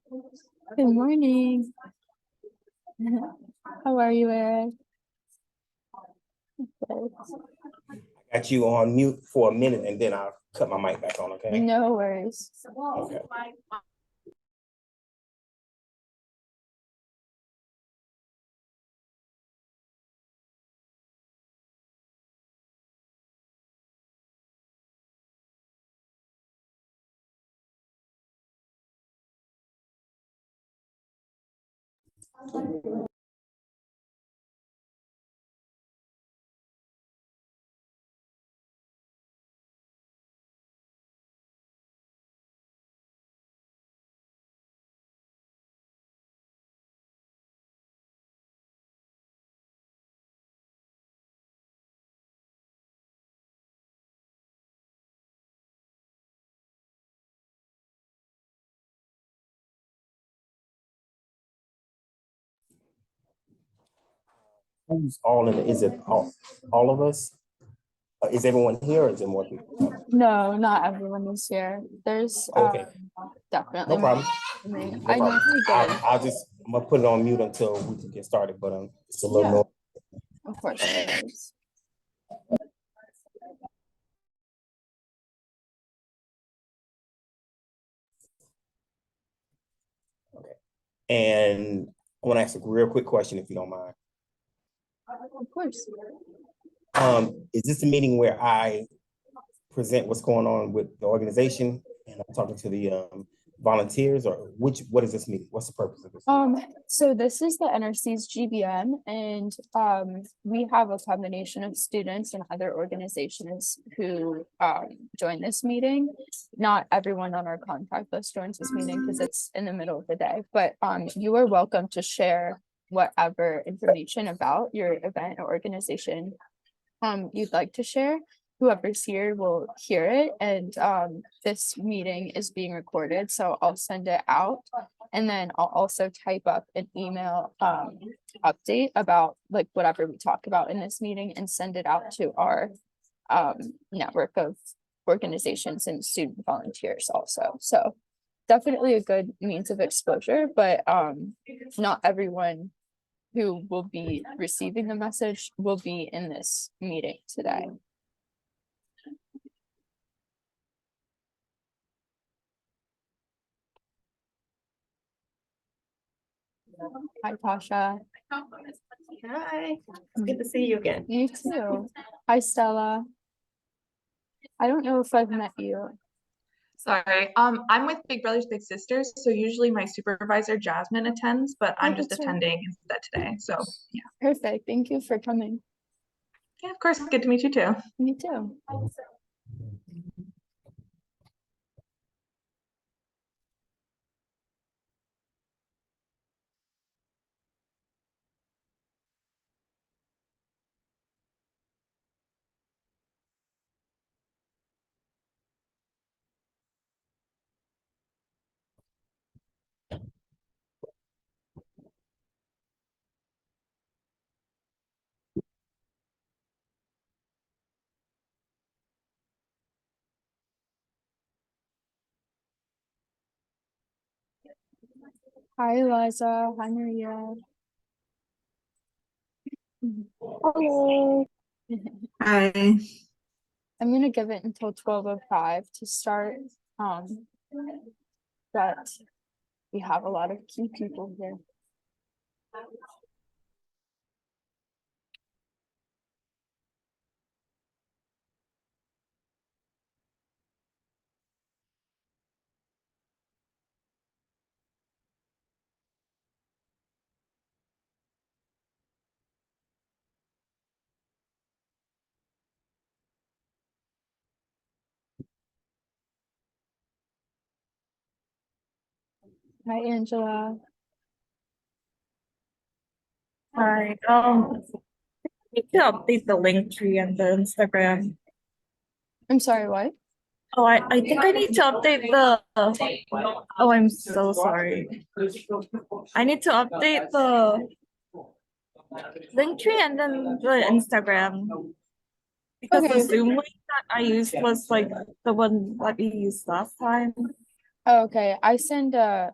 Good morning. How are you, Eric? Good. Got you on mute for a minute and then I'll cut my mic back on, okay? No worries. Okay. Who's all in it? Is it all of us? Is everyone here or is there more people? No, not everyone is here. There's Okay. definitely No problem. more. No I problem. normally get I'm gonna put it on mute until we can get started, but it's a little Yeah. noise. Of course it is. And I want to ask a real quick question if you don't mind. Of course. Is this a meeting where I present what's going on with the organization and I'm talking to the volunteers, or what is this meeting? What's the purpose of this? So this is the NRC's GBM, and we have a combination of students and other organizations who join this meeting. Not everyone on our contact list joins this meeting because it's in the middle of the day, but you are welcome to share whatever information about your event or organization you'd like to share. Whoever's here will hear it, and this meeting is being recorded, so I'll send it out, and then I'll also type up an email update about like whatever we talk about in this meeting and send it out to our network of organizations and student volunteers also. So definitely a good means of exposure, but not everyone who will be receiving the message will be in this meeting today. Hi, Tasha. Hi, it's good to see you again. You too. Hi, Stella. I don't know if I've met you. Sorry, I'm with Big Brothers Big Sisters, so usually my supervisor Jasmine attends, but I'm just that's right. attending instead today. So yeah. Perfect. Thank you for coming. Yeah, of course. Good to meet you too. Me too. Hi, Elyza. Hi, Maria. Hello. Hi. I'm gonna give it until 12:05 to start. But we have a lot of key people here. Hi, Angela. Hi. Need to update the link tree and the Instagram. I'm sorry, what? Oh, I think I need to update the. Oh, I'm so sorry. I need to update the link tree and then the Instagram. Because Okay. the Zoom link that I used was like the one that we used last time. Okay, I send a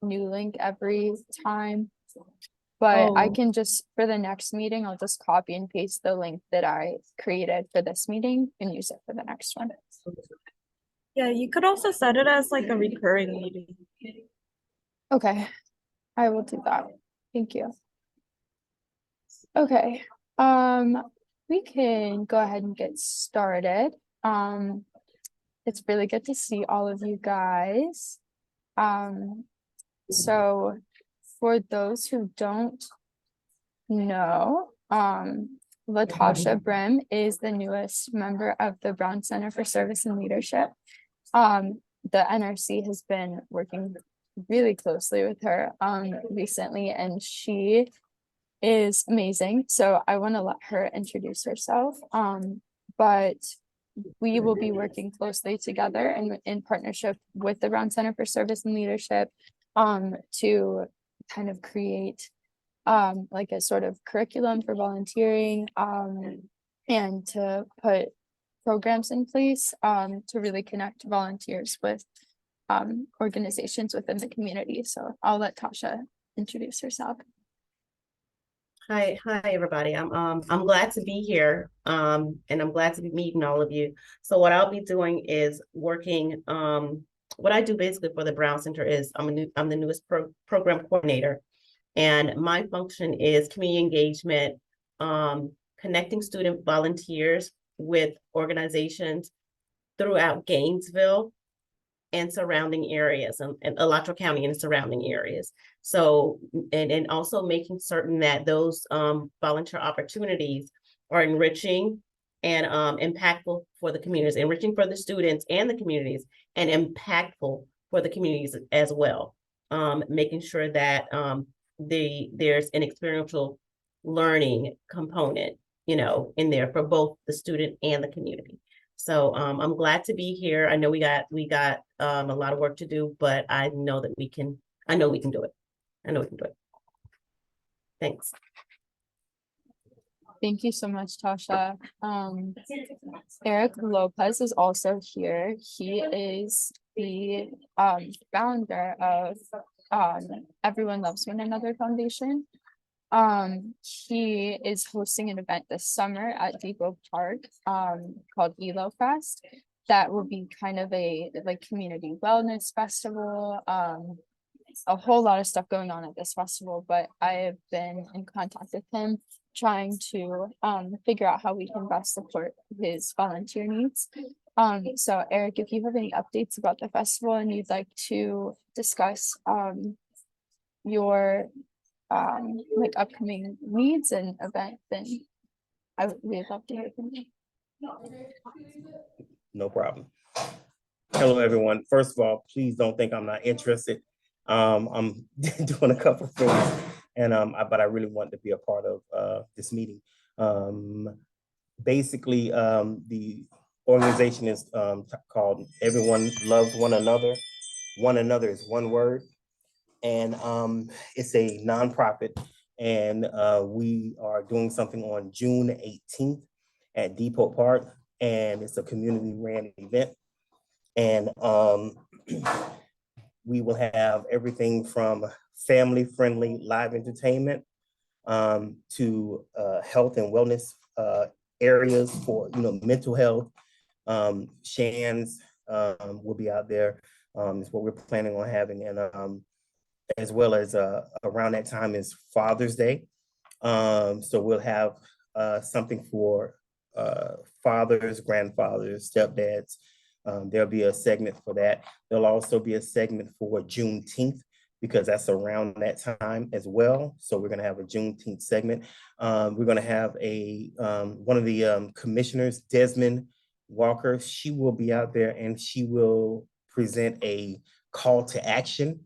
new link every time. But I Oh. can just, for the next meeting, I'll just copy and paste the link that I created for this meeting and use it for the next one. Yeah, you could also set it as like a recurring meeting. Okay, I will do that. Thank you. Okay, we can go ahead and get started. It's really good to see all of you guys. So for those who don't know, Latashia Brimm is the newest member of the Brown Center for Service and Leadership. The NRC has been working really closely with her recently, and she is amazing. So I want to let her introduce herself. But we will be working closely together and in partnership with the Brown Center for Service and Leadership to kind of create like a sort of curriculum for volunteering and to put programs in place to really connect volunteers with organizations within the community. So I'll let Tasha introduce herself. Hi, everybody. I'm glad to be here. And I'm glad to be meeting all of you. So what I'll be doing is working. What I do basically for the Brown Center is I'm the newest program coordinator, and my function is community engagement, connecting student volunteers with organizations throughout Gainesville and surrounding areas and Elyza County and surrounding areas. So, and also making certain that those volunteer opportunities are enriching and impactful for the communities, enriching for the students and the communities, and impactful for the communities as well. Making sure that there's an experiential learning component, in there for both the student and the community. So I'm glad to be here. I know we got a lot of work to do, but I know we can do it. I know we can do it. Thanks. Thank you so much, Tasha. Eric Lopez is also here. He is the founder of Everyone Loves One Another Foundation. He is hosting an event this summer at Depot Park called Elo Fest. That will be kind of a like community wellness festival. A whole lot of stuff going on at this festival, but I have been in contact with him trying to figure out how we can best support his volunteer needs. So Eric, if you have any updates about the festival and you'd like to discuss your like upcoming needs and event, then we'd love to hear from you. No problem. Hello, everyone. First of all, please don't think I'm not interested. I'm doing a couple of things, and but I really want to be a part of this meeting. Basically, the organization is called Everyone Loves One Another. One Another is one word, and it's a nonprofit, and we are doing something on June 18th at Depot Park, and it's a community-ran event, and we will have everything from family-friendly live entertainment to health and wellness areas for mental health. Shan's will be out there. Is what we're planning on having, and as well as around that time is Father's Day. So we'll have something for fathers, grandfathers, stepdads. There'll be a segment for that. There'll also be a segment for Juneteenth, because that's around that time as well. So we're going to have a Juneteenth segment. We're going to have one of the commissioners, Desmond Walker. She will be out there and she will present a call to action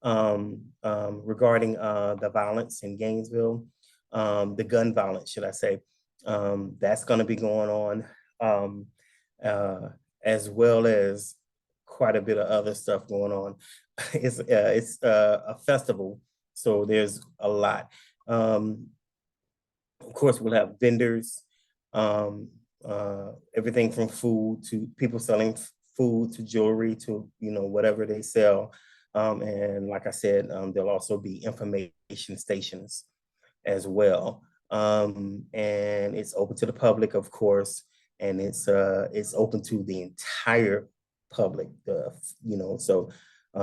regarding the violence in Gainesville, the gun violence, should I say. That's going to be going on, as well as quite a bit of other stuff going on. It's a festival, so there's a lot. Of course, we'll have vendors, everything from food to people selling food to jewelry to, whatever they sell. And like I said, there'll also be information stations as well. And it's open to the public, of course, and it's open to the entire public, so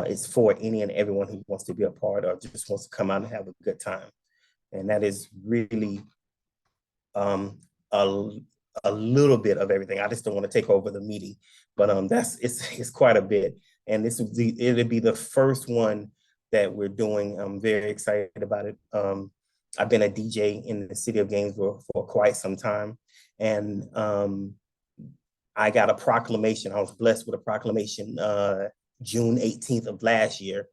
it's for any and everyone who wants to be a part or just wants to come out and have a good time. And that is really a little bit of everything. I just don't want to take over the meeting, but it's quite a bit. And it'll be the first one that we're doing. I'm very excited about it. I've been a DJ in the city of Gainesville for quite some time. And I got a proclamation. I was blessed with a proclamation June 18th of last year.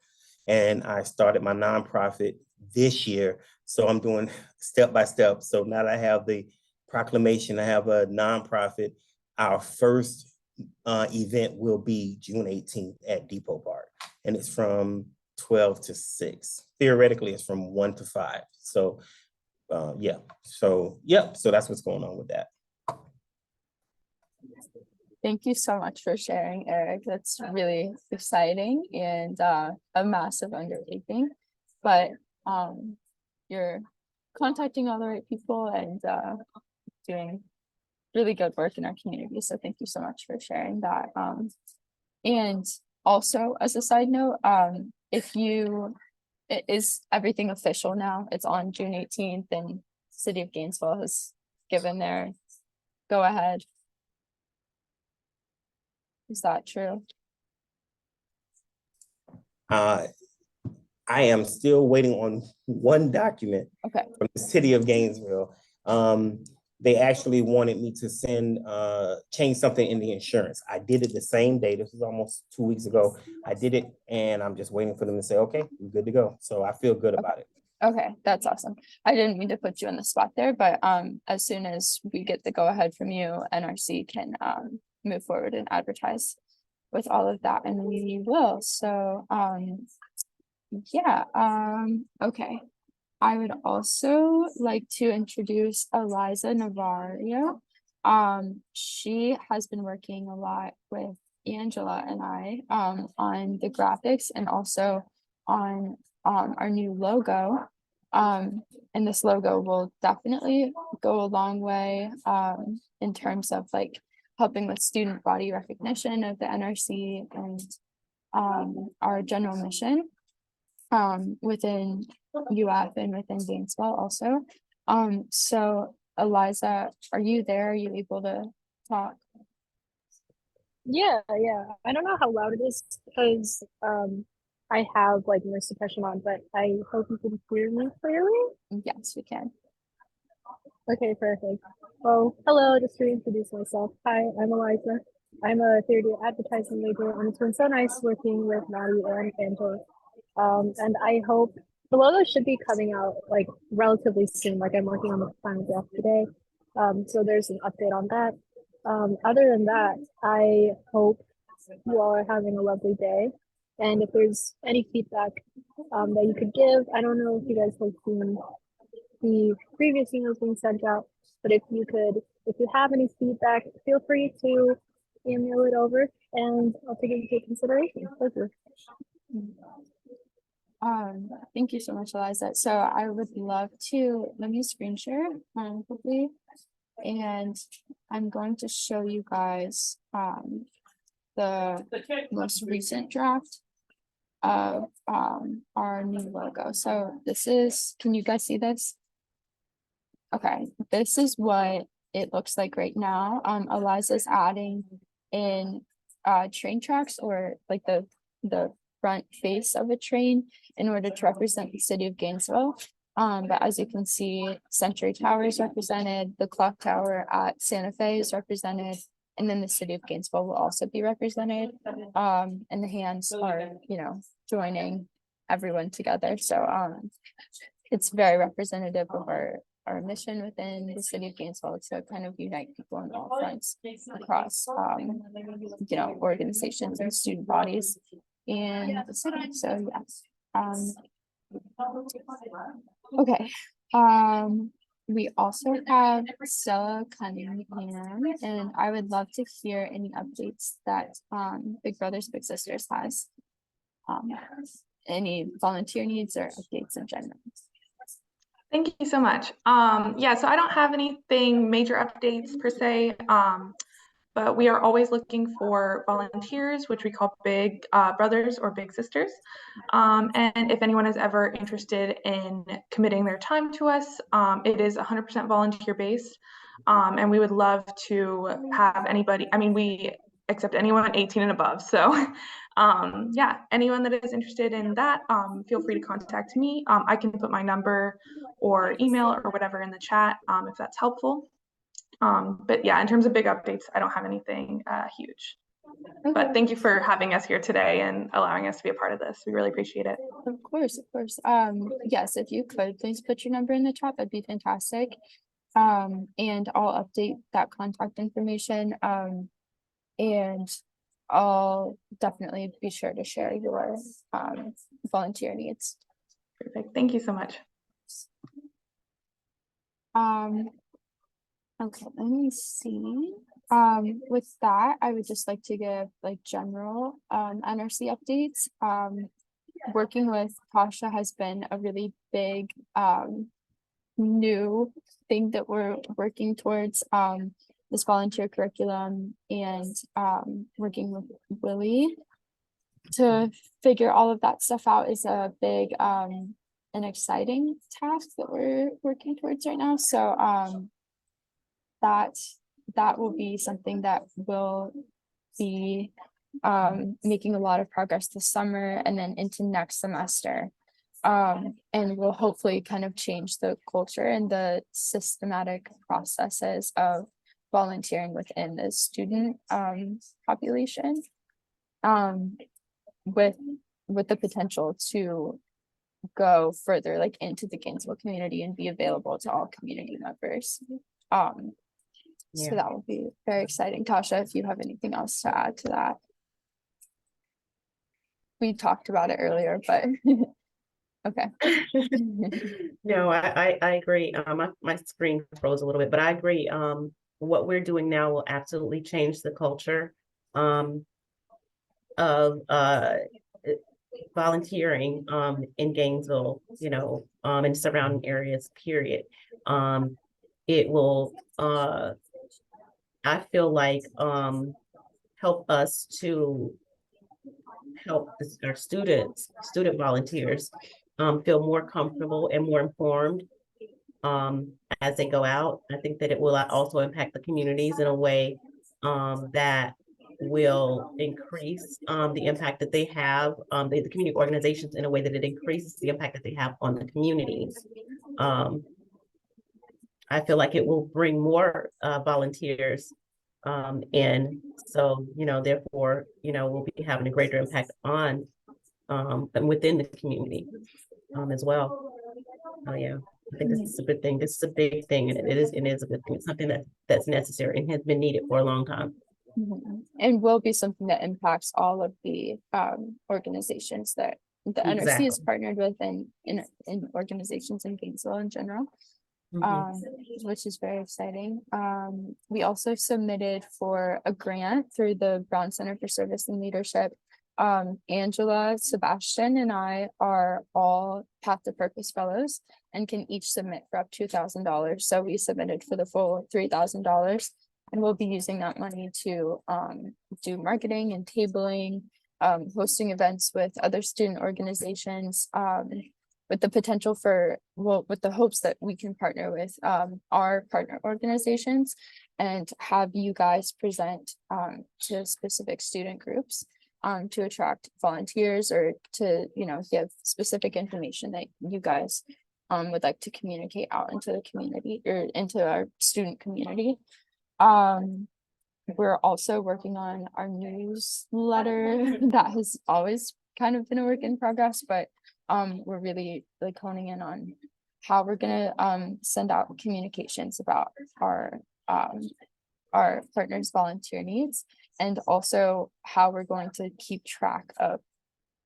And I started my nonprofit this year. So I'm doing step by step. So now that I have the proclamation, I have a nonprofit. Our first event will be June 18th at Depot Park. And it's from 12 to 6. Theoretically, it's from 1 to 5. So yeah. So that's what's going on with that. Thank you so much for sharing, Eric. That's really exciting and a massive undertaking. But you're contacting all the right people and doing really good work in our community. So thank you so much for sharing that. And also, as a side note, is everything official now? It's on June 18th, and City of Gainesville has given their go ahead. Is that true? I am still waiting on one document from the City of Gainesville. They actually wanted me to change something in the insurance. I did it the same day. This was almost 2 weeks ago. I did it, and I'm just waiting for them to say, okay, we're good to go. So I feel good about it. Okay, that's awesome. I didn't mean to put you on the spot there, but as soon as we get the go ahead from you, NRC can move forward and advertise with all of that, and we will. So okay. I would also like to introduce Elyza Navarro. She has been working a lot with Angela and I on the graphics and also on our new logo. And this logo will definitely go a long way in terms of like helping with student body recognition of the NRC and our general mission within UF and within Gainesville also. So Elyza, are you there? Are you able to talk? Yeah. I don't know how loud it is because I have like noise suppression on, but I hope you can hear me clearly. Yes, we can. Okay, perfect. Well, hello, just to introduce myself. Hi, I'm Elyza. I'm a third year advertising major, and it's been so nice working with Maddie and Angela. And I hope the logo should be coming out like relatively soon. Like I'm working on the final draft today. So there's an update on that. Other than that, I hope you all are having a lovely day. And if there's any feedback that you could give, I don't know if you guys have seen the previous emails being sent out, but if you have any feedback, feel free to email it over and I'll take it into consideration. Thank you. Thank you so much, Elyza. So I would love to let me screen share quickly, and I'm going to show you guys the most recent draft of our new logo. So this is, can you guys see this? Okay, this is what it looks like right now. Elyza's adding in train tracks, or like the front face of a train, in order to represent the city of Gainesville. But as you can see, Century Tower is represented, the clock tower at Santa Fe is represented, and then the city of Gainesville will also be represented. And the hands are, joining everyone together. So it's very representative of our mission within the city of Gainesville to kind of unite people on all fronts across, organizations and student bodies in the city. So yes. Okay. We also have Stella Cunningham, and I would love to hear any updates that Big Brothers Big Sisters has. Any volunteer needs or updates in general. Thank you so much. Yeah, so I don't have anything major updates per se. But we are always looking for volunteers, which we call big brothers or big sisters. And if anyone is ever interested in committing their time to us, it is 100% volunteer based. And we would love to have anybody, I mean, we accept anyone 18 and above. So yeah, anyone that is interested in that, feel free to contact me. I can put my number or email or whatever in the chat if that's helpful. But yeah, in terms of big updates, I don't have anything huge. But thank you for having us here today and allowing us to be a part of this. We really appreciate it. Of course, of course. Yes, if you could please put your number in the chat, that'd be fantastic. And I'll update that contact information. And I'll definitely be sure to share your volunteer needs. Perfect. Thank you so much. Okay, let me see. With that, I would just like to give like general NRC updates. Working with Tasha has been a really big new thing that we're working towards, this volunteer curriculum, and working with Willie to figure all of that stuff out is a big an exciting task that we're working towards right now. So that will be something that will be making a lot of progress this summer and then into next semester. And will hopefully kind of change the culture and the systematic processes of volunteering within the student population, with the potential to go further like into the Gainesville community and be available to all community members. So that will be very exciting. Tasha, if you have anything else to add to that. We talked about it earlier, but okay. No, I agree. My screen froze a little bit, but I agree. What we're doing now will absolutely change the culture of volunteering in Gainesville, you know, and surrounding areas, period. It will I feel like help us to help our student volunteers feel more comfortable and more informed as they go out. I think that it will also impact the communities in a way that will increase the impact that they have, the community organizations in a way that it increases the impact that they have on the communities. I feel like it will bring more volunteers in. So, you know, therefore, you know, we'll be having a greater impact on and within the community as well. Oh yeah, I think this is a good thing. This is a big thing, and it is a good thing. It's something that's necessary and has been needed for a long time. And will be something that impacts all of the organizations that the NRC is partnered with, and in organizations in Gainesville in general. Which is very exciting. We also submitted for a grant through the Brown Center for Service and Leadership. Angela, Sebastian, and I are all Path to Purpose fellows and can each submit for up to $1,000. So we submitted for the full $3,000, and we'll be using that money to do marketing and tabling, hosting events with other student organizations, with the potential for, well, with the hopes that we can partner with our partner organizations and have you guys present to specific student groups to attract volunteers, or to, you know, give specific information that you guys would like to communicate out into the community or into our student community. We're also working on our newsletter that has always kind of been a work in progress, but we're really like honing in on how we're gonna send out communications about our partners' volunteer needs, and also how we're going to keep track of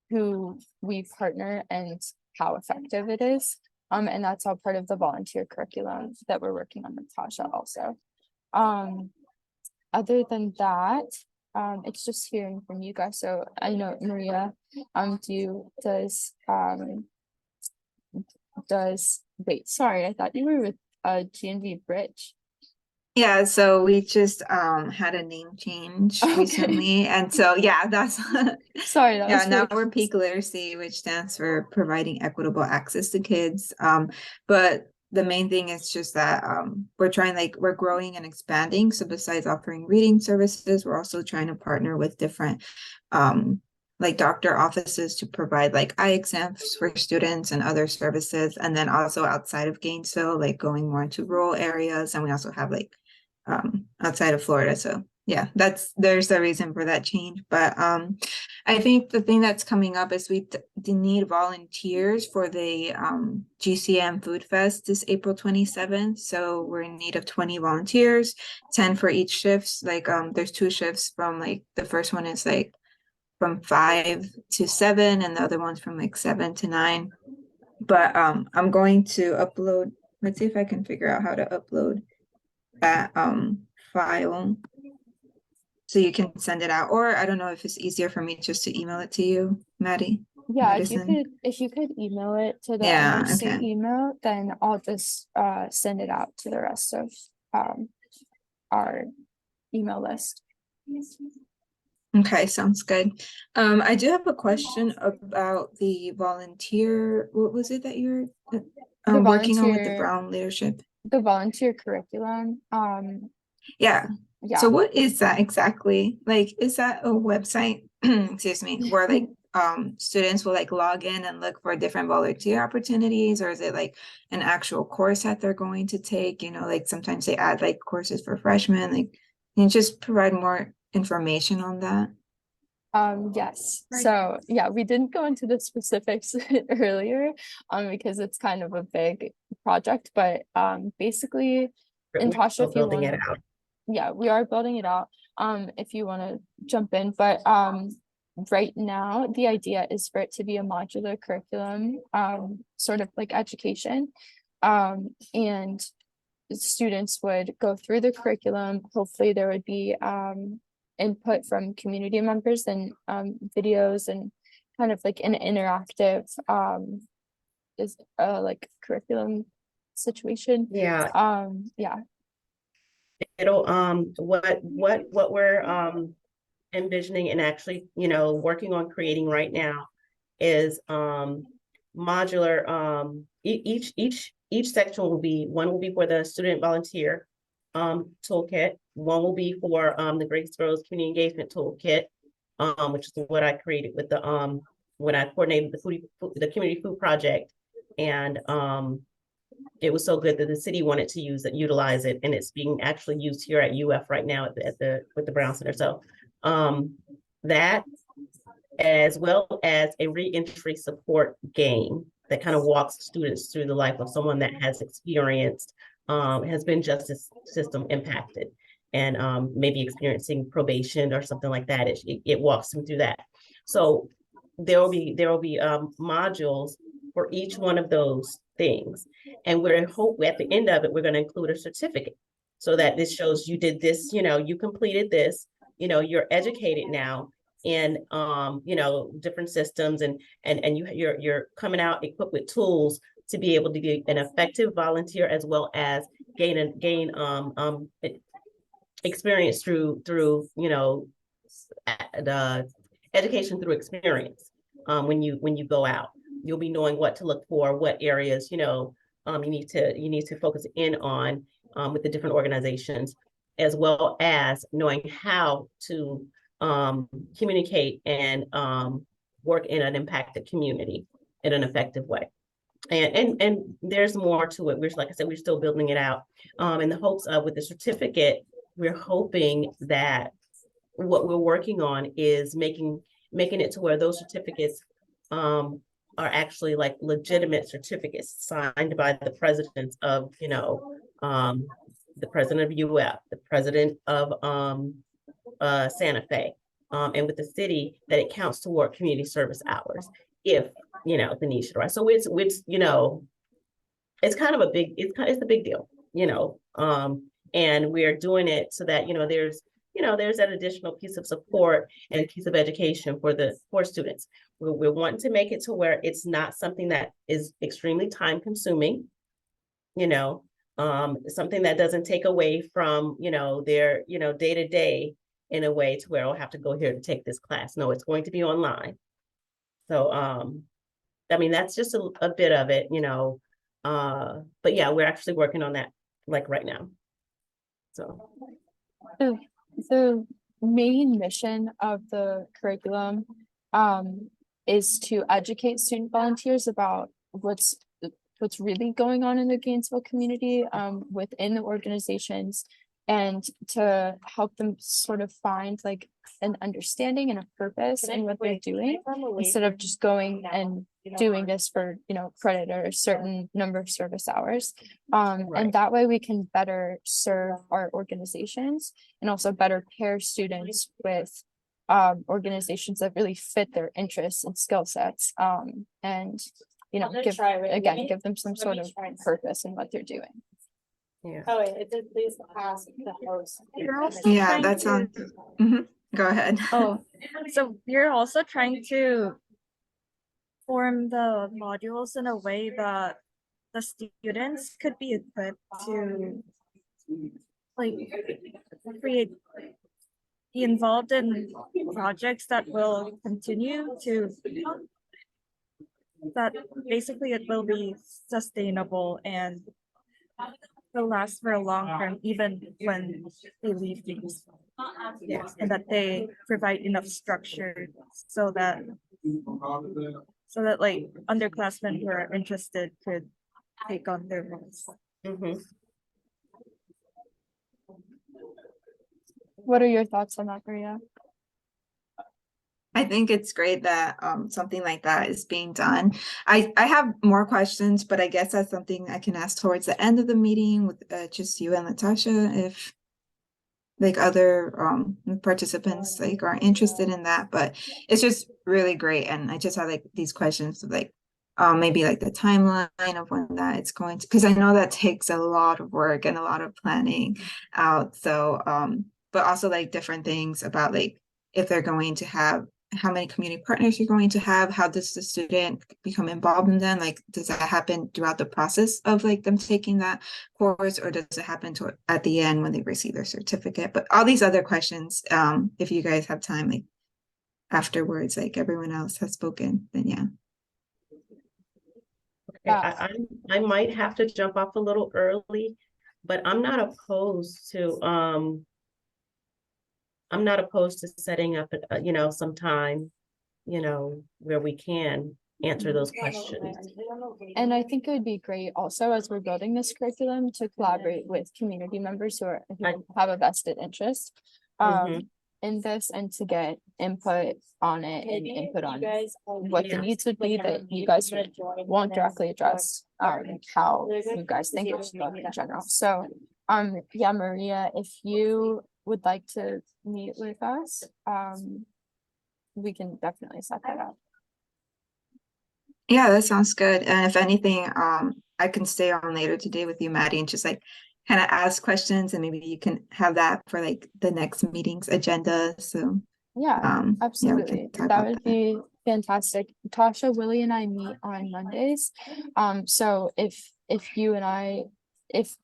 who we partner and how effective it is. And that's all part of the volunteer curriculum that we're working on with Tasha also. Other than that, it's just hearing from you guys. So I know Maria, wait, sorry, I thought you were with GNV Bridge. Yeah, so we just had a name change Okay. recently, and so yeah, that's Sorry, that yeah, was now really we're Peak Literacy, which stands for providing equitable access to kids. But the main thing is just that we're growing and expanding. So besides offering reading services, we're also trying to partner with different like doctor offices to provide like eye exams for students and other services. And then also outside of Gainesville, like going more into rural areas. And we also have like outside of Florida. So yeah, there's a reason for that change. But I think the thing that's coming up is we need volunteers for the GCM Food Fest this April 27th. So we're in need of 20 volunteers, 10 for each shifts. Like there's 2 shifts from like the first one is like from 5 to 7 and the other one's from like 7 to 9. But I'm going to upload, let's see if I can figure out how to upload that file so you can send it out, or I don't know if it's easier for me just to email it to you, Maddie. Yeah, Madison. if you could email it to the Yeah, NRC okay. email, then I'll just send it out to the rest of our email list. Okay, sounds good. I do have a question about the volunteer. What was it that you're working on with the volunteer- Brown leadership? The volunteer curriculum. Yeah. Yeah. So what is that exactly? Like, is that a website, excuse me, where like students will like log in and look for different volunteer opportunities, or is it like an actual course that they're going to take? You know, like sometimes they add like courses for freshmen. Like, can you just provide more information on that? Yes. So yeah, we didn't go into the specifics earlier, because it's kind of a big project, but basically, and We're Tasha, still if you building want it out. yeah, we are building it out. If you want to jump in, but right now the idea is for it to be a modular curriculum, sort of like education, and students would go through the curriculum. Hopefully there would be input from community members and videos and kind of like an interactive like curriculum situation. Yeah, Yeah. it'll what we're envisioning and actually, you know, working on creating right now is modular. Each section will be, one will be for the student volunteer toolkit, one will be for the Grace Rose Community Engagement Toolkit, which is what I created with the when I coordinated the community food project. And it was so good that the city wanted to utilize it, and it's being actually used here at UF right now with the Brown Center. So that, as well as a reentry support game that kind of walks students through the life of someone that has experienced, has been justice system impacted, and maybe experiencing probation or something like that. It walks them through that. So there will be modules for each one of those things. And we're in hope at the end of it, we're going to include a certificate so that this shows you did this, you know, you completed this, you know, you're educated now in, you know, different systems, and you're coming out equipped with tools to be able to be an effective volunteer, as well as gain experience through, you know, the education through experience. When you go out, you'll be knowing what to look for, what areas, you know, you need to focus in on with the different organizations, as well as knowing how to communicate and work in an impacted community in an effective way. And there's more to it. We're, like I said, we're still building it out. In the hopes of, with the certificate, we're hoping that what we're working on is making it to where those certificates are actually like legitimate certificates signed by the presidents of, you know, the president of UF, the president of Santa Fe, and with the city, that it counts toward community service hours if, you know, the need should arise. So it's you know, it's kind of a big, it's a big deal, you know. And we are doing it so that, there's that additional piece of support and piece of education for students. We're wanting to make it to where it's not something that is extremely time consuming, something that doesn't take away from, their, day to day in a way to where I'll have to go here to take this class. No, it's going to be online. So, I mean, that's just a bit of it, but yeah, we're actually working on that like right now. So The main mission of the curriculum is to educate student volunteers about what's really going on in the Gainesville community within the organizations, and to help them sort of find like an understanding and a purpose in what they're doing, instead of just going and doing this for credit or a certain number of service hours. And that way we can better serve our organizations and also better pair students with organizations that really fit their interests and skill sets, and give them some sort of purpose in what they're doing. yeah. Oh, it did please ask the host. You're also Yeah, trying that to- sounds. Go ahead. Oh, so you're also trying to form the modules in a way that the students could be equipped to like be involved in projects that will continue to, that basically it will be sustainable and will last for a long term, even when they leave things. Yes, and that they provide enough structure so that like underclassmen who are interested could take on their roles. Mhm. What are your thoughts on that, Maria? I think it's great that something like that is being done. I have more questions, but I guess that's something I can ask towards the end of the meeting with just you and Latashia, if like other participants like are interested in that. But it's just really great, and I just have like these questions of like maybe like the timeline of when that it's going to, because I know that takes a lot of work and a lot of planning out. So but also like different things about like if they're going to have, how many community partners you're going to have, how does the student become involved in them? Like, does that happen throughout the process of like them taking that course, or does it happen at the end when they receive their certificate? But all these other questions, if you guys have time, like afterwards, like everyone else has spoken, then yeah. Okay, I might have to jump off a little early, but I'm not opposed to setting up, some time, where we can answer those questions. And I think it would be great also, as we're building this curriculum, to collaborate with community members who have a vested interest in this, and to get input on it and input on what the needs would be that you guys won't directly address, how you guys think it should look in general. So yeah, Maria, if you would like to meet with us, we can definitely set that up. Yeah, that sounds good. And if anything, I can stay on later today with you, Maddie, and just like kind of ask questions, and maybe you can have that for like the next meeting's agenda. So yeah, absolutely. talk That about would be fantastic. Tasha, Willie, and I meet on Mondays. So if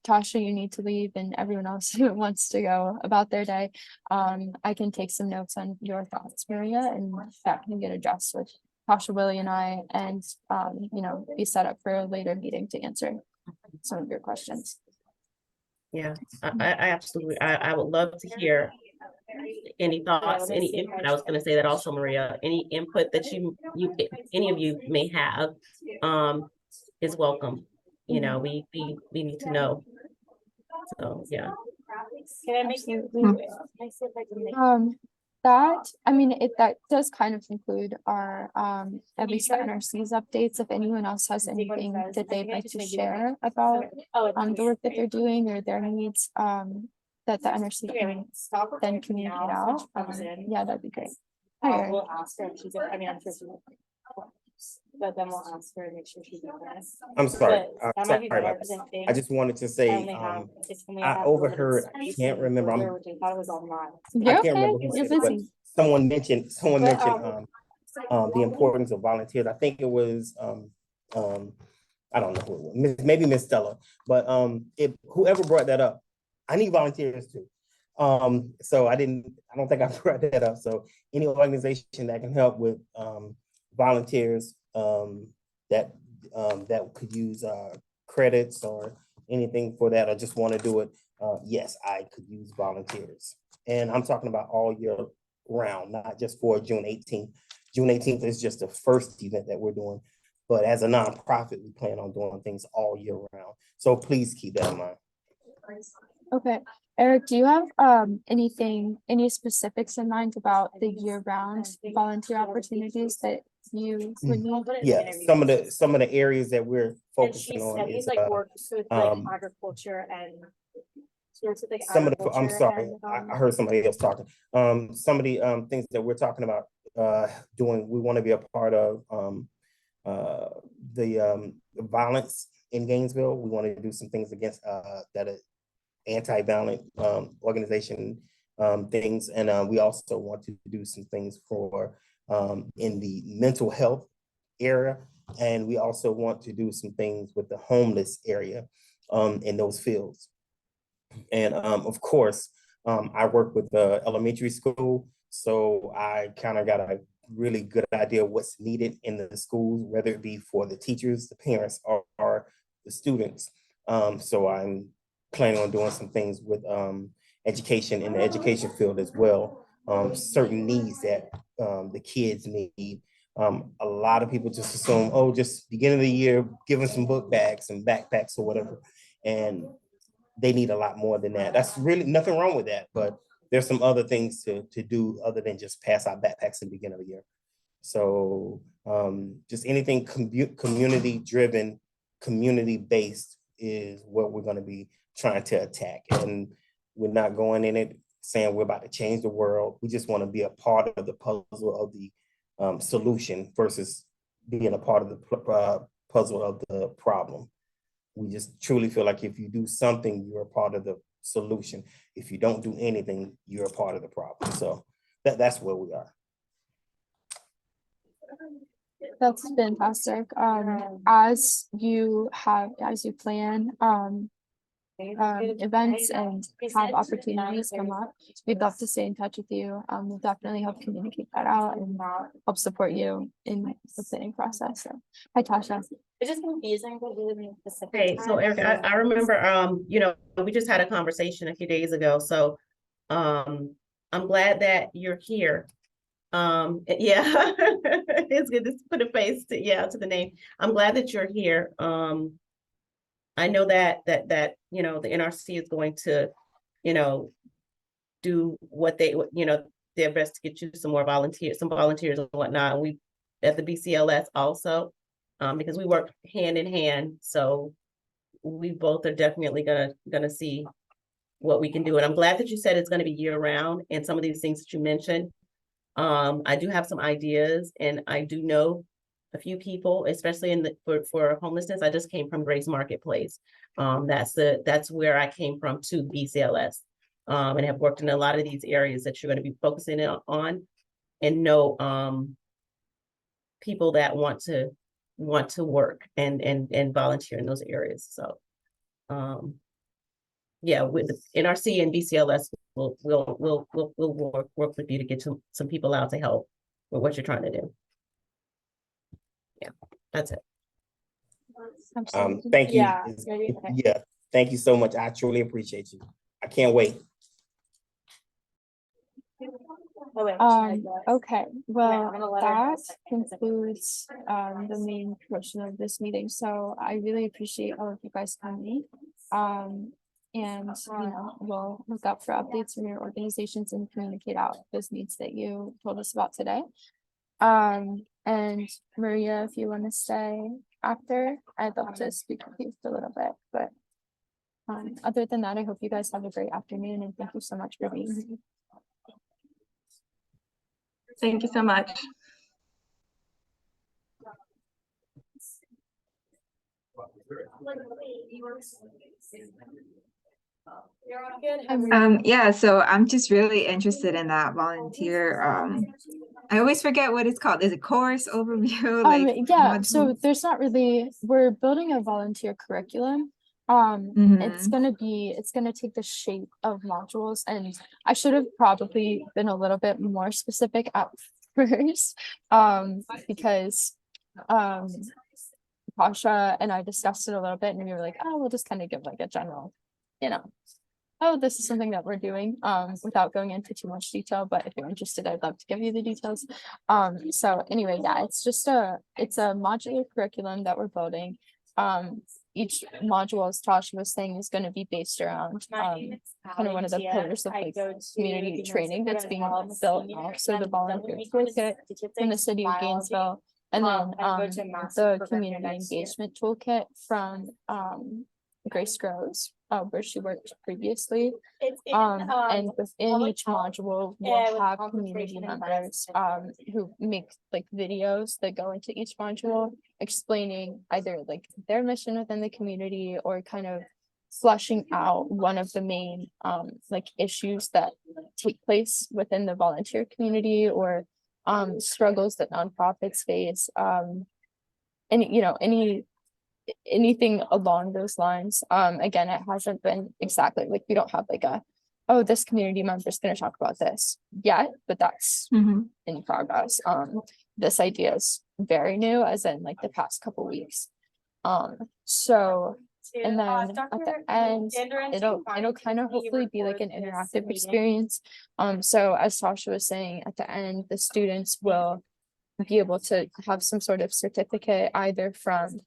Tasha, you need to leave, and everyone else who wants to go about their day, I can take some notes on your thoughts, Maria, and that can get addressed with Tasha, Willie, and I, and be set up for a later meeting to answer some of your questions. Yeah, I absolutely, I would love to hear any thoughts, any input. I was going to say that also, Maria, any input that any of you may have is welcome. We need to know. So yeah. That does kind of include our at least the NRC's updates. If anyone else has anything that they'd like to share about the work that they're doing or their needs, that the NRC can then communicate out. Yeah, that'd be great. Hi, Erin. but then we'll ask her to make sure she's not there. I'm sorry. But that might be Sorry better, about because that. I think I just wanted to I say, only have, it's only I have limited overheard, I space can't and remember, earlier, I'm, which I thought was online. I You're can't okay, remember who you're said it, but busy. someone mentioned But, the importance of volunteers. I think it was, I don't know who it was, maybe Miss Stella, but whoever brought that up, I need volunteers too. So I don't think I brought that up. So any organization that can help with volunteers that could use credits or anything for that, or just want to do it, yes, I could use volunteers. And I'm talking about all year round, not just for June 18th. June 18th is just the first event that we're doing. But as a nonprofit, we plan on doing things all year round. So please keep that in mind. Okay, Eric, do you have any specifics in mind about the year-round volunteer opportunities that you would need? Yeah, some of the areas that we're and she focusing on said he's is like works with like agriculture and. Works with like I'm agriculture sorry, and, I heard somebody else talking. Some of the things that we're talking about doing, we want to be a part of the violence in Gainesville. We want to do some things against that anti-violent organization things, and we also want to do some things for in the mental health area, and we also want to do some things with the homeless area in those fields. And of course, I work with the elementary school, so I kind of got a really good idea of what's needed in the schools, whether it be for the teachers, the parents, or the students. So I'm planning on doing some things with education in the education field as well. Certain needs that the kids need. A lot of people just assume, oh, just beginning of the year, give them some book bags and backpacks or whatever. And they need a lot more than that. That's really nothing wrong with that, but there's some other things to do other than just pass out backpacks in the beginning of the year. So just anything community driven, community based is what we're going to be trying to attack. And we're not going in it saying we're about to change the world. We just want to be a part of the puzzle of the solution versus being a part of the puzzle of the problem. We just truly feel like if you do something, you're a part of the solution. If you don't do anything, you're a part of the problem. So that's where we are. That's fantastic. As you plan events and have opportunities come up, we'd love to stay in touch with you. We'll definitely help communicate that out and help support you in the planning process. So, hi, Tasha. It's just confusing, but really being specific. Hey, so Eric, I remember, we just had a conversation a few days ago, so I'm glad that you're here. Yeah, it's good to put a face to the name. I'm glad that you're here. I know that the NRC is going to, do what they, their best to get you some volunteers and whatnot. We at the BCLS also, because we work hand in hand. So we both are definitely gonna see what we can do. And I'm glad that you said it's gonna be year round, and some of these things that you mentioned. I do have some ideas, and I do know a few people, especially for homelessness. I just came from Grace Marketplace. That's where I came from to BCLS, and have worked in a lot of these areas that you're going to be focusing on, and know people that want to work and volunteer in those areas. So, yeah, with NRC and BCLS, we'll work with you to get some people out to help with what you're trying to do. Yeah, that's it. Thank you. Yeah. Yeah, thank you so much. I truly appreciate you. I can't wait. Okay, well, that concludes the main portion of this meeting. So I really appreciate all of you guys coming. And we'll look out for updates from your organizations and communicate out those needs that you told us about today. And Maria, if you want to stay after, I'd love to speak with you for a little bit, but other than that, I hope you guys have a great afternoon, and thank you so much for being here. Thank you so much. Yeah, so I'm just really interested in that volunteer. I always forget what it's called. Is it course overview? Yeah, so module? there's not really, we're building a volunteer curriculum. It's gonna take the shape of modules, and I should have probably been a little bit more specific at first. Because Tasha and I discussed it a little bit, and we were like, oh, we'll just kind of give like a general, you know, oh, this is something that we're doing, without going into too much detail, but if you're interested, I'd love to give you the details. So anyway, yeah, it's a modular curriculum that we're building. Each module, as Tasha was saying, is going to be based around, kind of one of the pillars of like community training that's being built out. So the volunteer toolkit in the city of Gainesville, and then, the community engagement toolkit from, Grace Groves, where she worked previously. And within each module, we'll have community members, who make like videos that go into each module, explaining either like their mission within the community, or kind of fleshing out one of the main, like issues that take place within the volunteer community, or struggles that nonprofits face, and anything along those lines. Again, it hasn't been exactly like, we don't have like oh, this community member is going to talk about this yet, but that's in progress. This idea is very new, as in like the past couple weeks. So, and then at the end, it'll kind of hopefully be like an interactive experience. So as Tasha was saying, at the end, the students will be able to have some sort of certificate, either from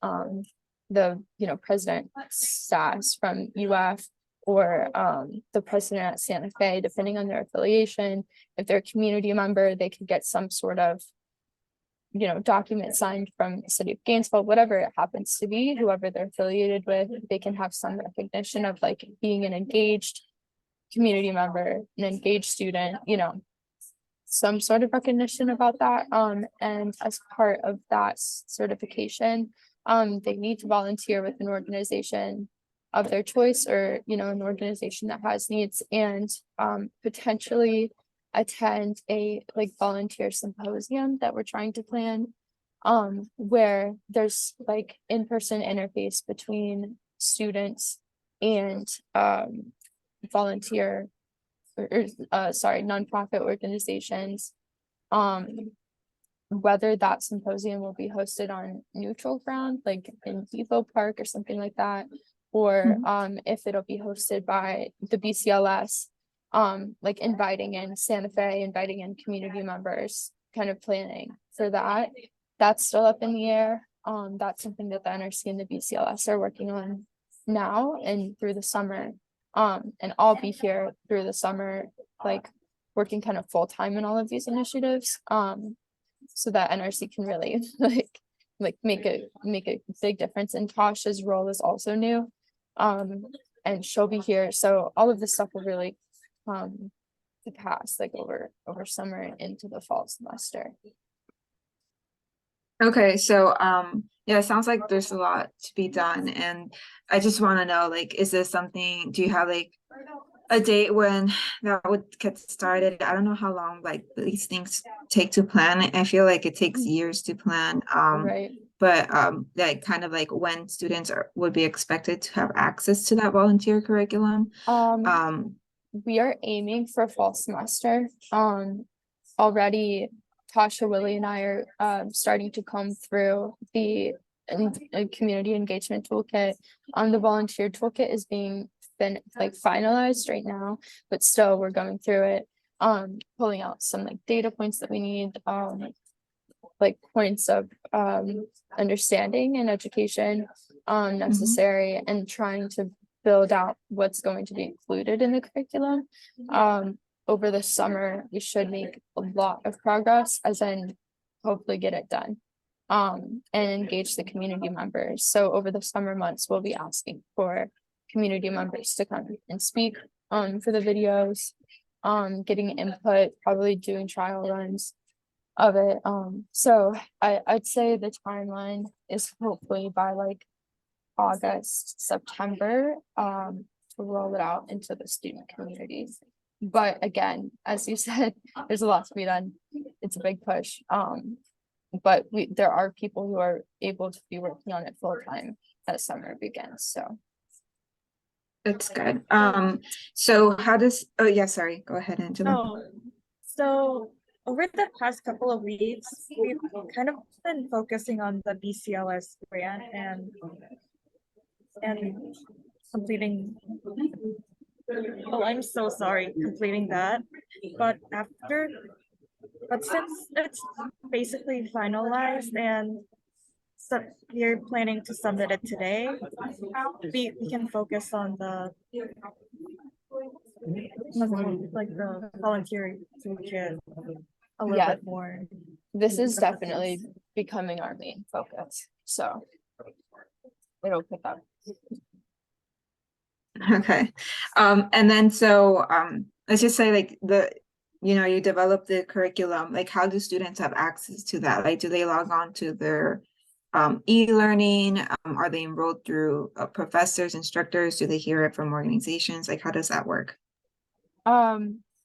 the president SAS from UF, or the president at Santa Fe, depending on their affiliation. If they're a community member, they could get some sort of document signed from the city of Gainesville, whatever it happens to be, whoever they're affiliated with. They can have some recognition of like being an engaged community member, an engaged student, some sort of recognition about that. And as part of that certification, they need to volunteer with an organization of their choice, or an organization that has needs, and potentially attend a like volunteer symposium that we're trying to plan, where there's like in-person interface between students and volunteer nonprofit organizations. Whether that symposium will be hosted on neutral ground, like in Depot Park or something like that, or if it'll be hosted by the BCLS, like inviting in Santa Fe, inviting in community members, kind of planning for that. That's still up in the air. That's something that the NRC and the BCLS are working on now and through the summer. And I'll be here through the summer, like working kind of full time in all of these initiatives. So that NRC can really like make a big difference. And Tasha's role is also new. And she'll be here. So all of this stuff will really to pass like over summer and into the fall semester. Okay, so yeah, it sounds like there's a lot to be done, and I just want to know, like, is this something, do you have like a date when that would get started? I don't know how long like these things take to plan. I feel like it takes years to plan. Right. But like kind of like when students would be expected to have access to that volunteer curriculum. We are aiming for fall semester. Already Tasha, Willie, and I are starting to comb through the community engagement toolkit. The volunteer toolkit is being finalized right now, but still we're going through it, pulling out some like data points that we need, like points of understanding and education necessary, and trying to build out what's going to be included in the curriculum. Over the summer, we should make a lot of progress, as in hopefully get it done, and engage the community members. So over the summer months, we'll be asking for community members to come and speak for the videos, getting input, probably doing trial runs of it. So I'd say the timeline is hopefully by like August, September, to roll it out into the student communities. But again, as you said, there's a lot to be done. It's a big push. But there are people who are able to be working on it full time as summer begins, so. That's good. So how does, oh yeah, sorry, go ahead, Angela. No. So over the past couple of weeks, we've kind of been focusing on the BCLS grant and completing. Oh, I'm so sorry, completing that. But since it's basically finalized and so we're planning to submit it today, we can focus on the like the volunteer toolkit a little Yeah. bit more. This is definitely becoming our main focus, so. It'll pick up. Okay. And then so let's just say like you develop the curriculum, like how do students have access to that? Like do they log on to their e-learning? Are they enrolled through professors, instructors? Do they hear it from organizations? Like how does that work?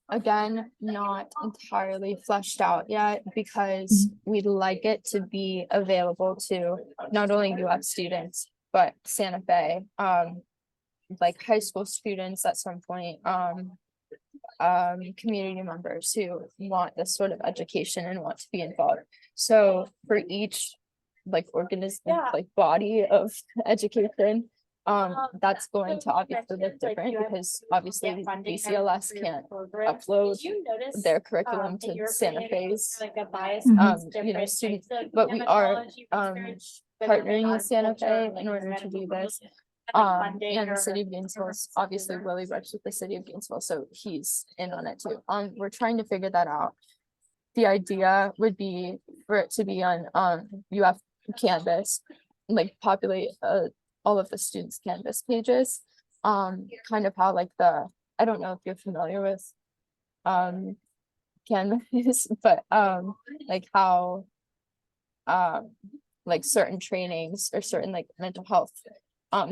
Again, not entirely fleshed out yet because we'd like it to be available to not only UF students, but Santa Fe, like high school students at some point, community members who want this sort of education and want to be involved. So for each like like body of education, that's going to obviously look different because obviously BCLS can't upload their curriculum to Santa Fe's, students, but we are partnering with Santa Fe in order to do this. And the city of Gainesville is obviously Willie works with the city of Gainesville, so he's in on it too. We're trying to figure that out. The idea would be for it to be on UF Canvas, like populate all of the students' Canvas pages. Kind of how like I don't know if you're familiar with Canvas, but like how like certain trainings or certain like mental health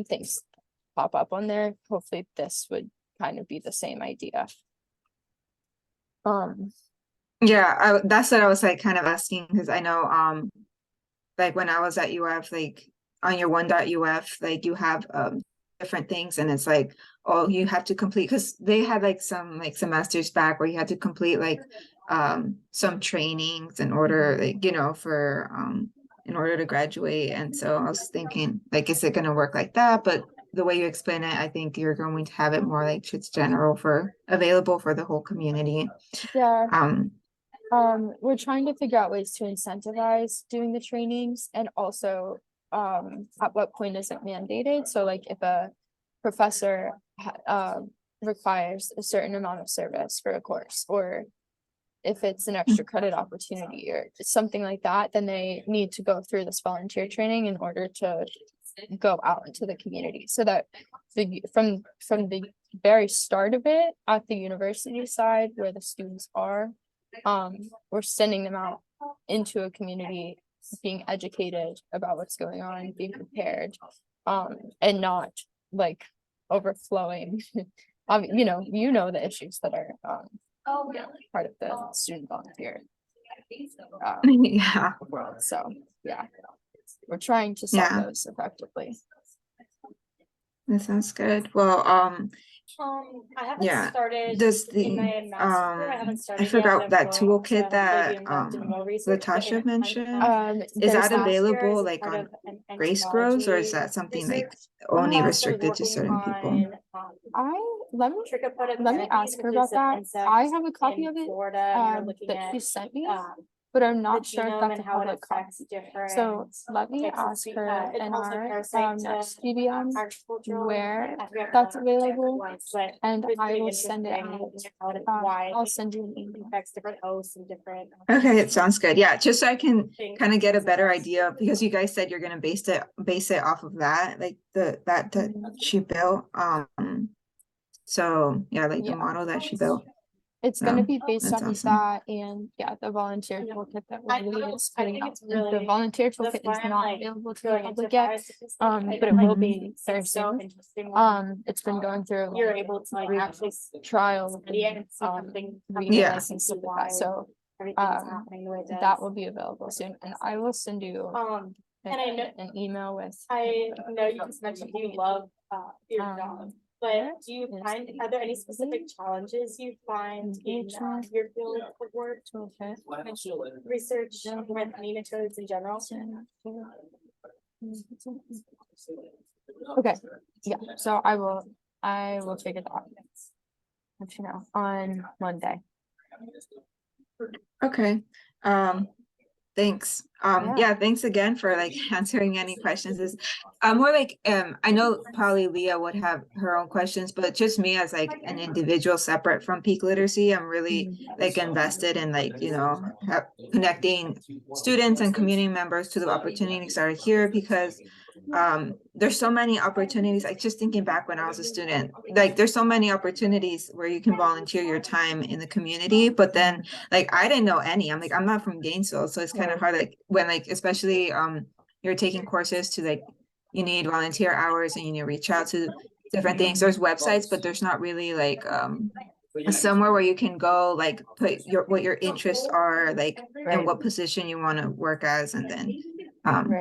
things pop up on there. Hopefully this would kind of be the same idea. Yeah, that's what I was like kind of asking because I know like when I was at UF, like on your 1.uf, like you have different things and it's like, oh, you have to complete because they had like some like semesters back where you had to complete like some trainings in order like for in order to graduate. And so I was thinking like, is it going to work like that? But the way you explain it, I think you're going to have it more like it's general available for the whole community. Yeah. We're trying to figure out ways to incentivize doing the trainings and also at what point is it mandated? So like if a professor requires a certain amount of service for a course, or if it's an extra credit opportunity or something like that, then they need to go through this volunteer training in order to go out into the community. So that from the very start of it at the university side where the students are, we're sending them out into a community, being educated about what's going on, being prepared, and not like overflowing. The issues that are part of the student volunteer Yeah. world. So yeah, we're trying to solve those effectively. That sounds good. Well, I haven't started does in my master's program. I haven't started I forgot yet. that I'm going toolkit to that be involved in more research, but Latasha I'm mentioned. Is There's that that- available as like part on of an Grace Grows, or is entomology that something like research. only I'm also restricted to working certain people? let me trichopoda ask her about that. I have a copy of it that she sent me, but I'm not sure if that's a public copy. So let me ask her in our next GBM where that's available, and I will send it out. I'll send you an email. Different hosts and different. Okay, it sounds good. Yeah, just so I can kind of get a better idea, because you guys said you're gonna base it off of that, like that she built. So yeah, like the model that she built. It's gonna So, be based that's on awesome. that and yeah, the volunteer toolkit that Lily is putting out. really The volunteer toolkit that's why is I'm, not like, available to the going into public yet. parasiticide, But it will Mhm. be very it's so soon. interesting. when It's been going through You're able to like actually trial, study it and see something. coming Yeah. up and see stuff like why that. So everything's happening the way it does. that will be available soon and I will send you And I know an email with. I know you just mentioned you love your job, but do you yes, find, are there any specific challenges you find in your field of work? Okay. Research with nematodes in general? Okay, yeah, so I will figure that out. Let you know on Monday. Okay, thanks. Yeah, thanks again for like answering any questions. Is more like I know probably Leah would have her own questions, but just me as like an individual separate from peak literacy, I'm really like invested in like, you know, connecting students and community members to the opportunities that are here because there's so many opportunities. Like just thinking back when I was a student, like there's so many opportunities where you can volunteer your time in the community, but then like I didn't know any. I'm like, I'm not from Gainesville, so it's kind of hard, like when like especially you're taking courses to like you need volunteer hours and you need to reach out to different things. There's websites, but there's not really like somewhere where you can go like put what your interests are, like and what position you want to work as, and then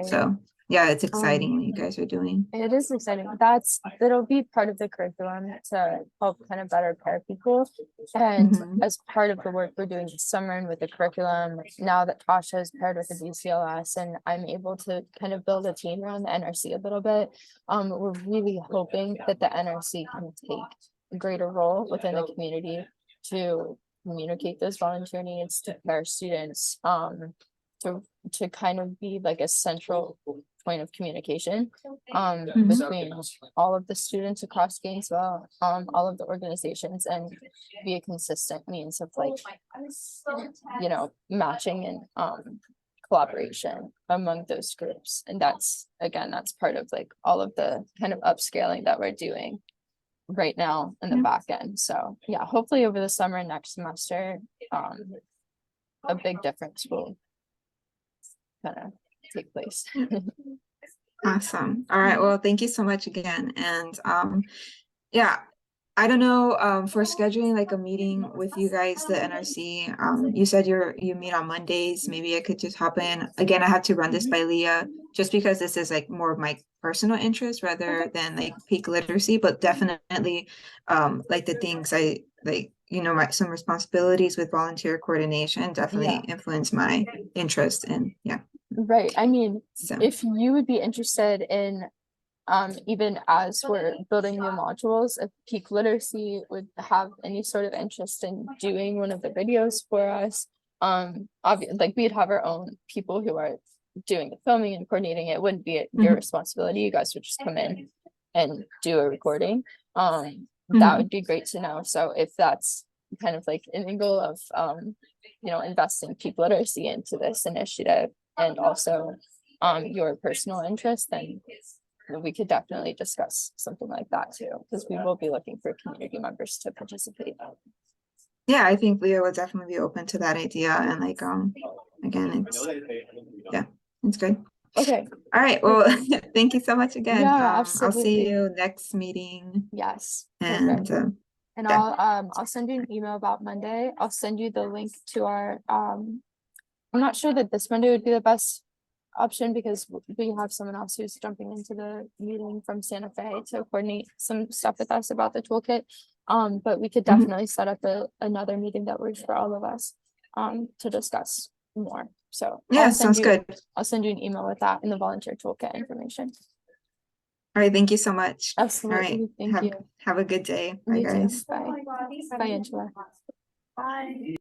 so yeah, it's exciting what you guys are doing. It is exciting. It'll be part of the curriculum to help kind of better pair people. And as part of the work we're doing this summer and with the curriculum, now that Tasha is paired with the BCLS and I'm able to kind of build a team around the NRC a little bit, we're really hoping that the NRC can take a greater role within the community to communicate those volunteer needs to pair students, to kind of be like a central point of communication between all of the students across Gainesville, all of the organizations, and be a consistent means of like, you know, matching and collaboration among those groups. And that's, again, that's part of like all of the kind of upscaling that we're doing right now in the back end. So yeah, hopefully over the summer and next semester, a big difference will kind of take place. Awesome. All right. Well, thank you so much again. And yeah, I don't know, for scheduling like a meeting with you guys, the NRC, you said you meet on Mondays. Maybe I could just hop in. Again, I have to run this by Leah just because this is like more of my personal interest rather than like peak literacy, but definitely like the things I like, you know, some responsibilities with volunteer coordination definitely influence my interest in, Right. I mean, so if you would be interested in, even as we're building new modules, if peak literacy would have any sort of interest in doing one of the videos for us, obviously, like we'd have our own people who are doing the filming and coordinating. It wouldn't be your responsibility. You guys would just come in and do a recording. That would be great to know. So if that's kind of like an angle of, you know, investing peak literacy into this initiative and also your personal interest, then we could definitely discuss something like that too, because we will be looking for community members to participate. yeah, I think Leah would definitely be open to that idea. And like, again, it's good. Okay. All right. Well, thank you so much again. Yeah, I'll see absolutely. you next meeting. Yes. And And yeah. I'll send you an email about Monday. I'll send you the link to our, I'm not sure that this Monday would be the best option because we have someone else who's jumping into the meeting from Santa Fe to coordinate some stuff with us about the toolkit. But we could definitely set up another meeting that works for all of us to discuss more. So Yeah, sounds good. I'll send you an email with that and the volunteer toolkit information. All right, thank you so much. Absolutely. All right, Thank you. have a good day. Bye, You too. guys. Bye. Bye, Angela. Bye.